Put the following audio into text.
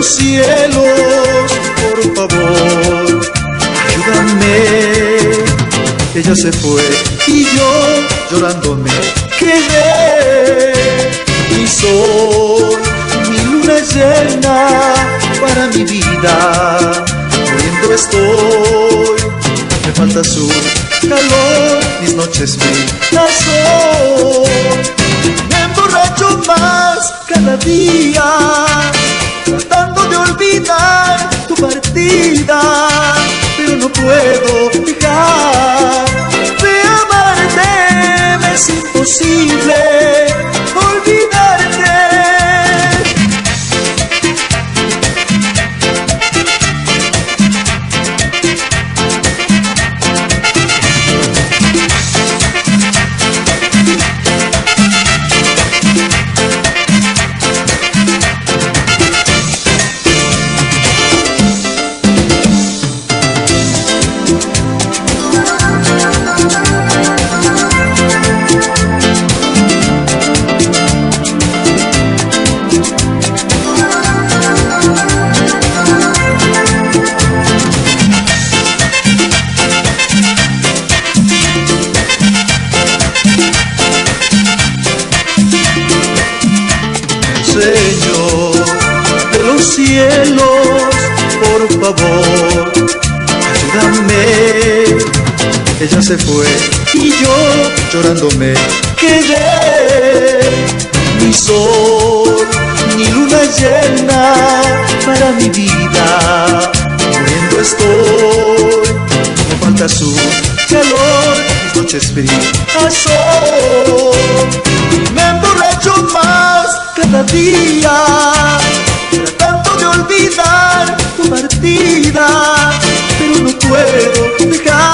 los cielos, por favor, ayúdame. Ella se fue y yo llorando me quedé. Mi sol, mi luna llena para mi vida, muriendo estoy. Me falta su calor, mis noches frías son. Me emborracho más cada día, tratando de olvidar tu partida, pero no puedo dejar de amarte. Me es imposible olvidarte. Señor de los cielos, por favor, ayúdame. Ella se fue y yo llorando me quedé. Mi sol, mi luna llena para mi vida, muriendo estoy. Me falta su calor, mis noches frías son. Me emborracho más cada día, tratando de olvidar tu partida, pero no puedo dejar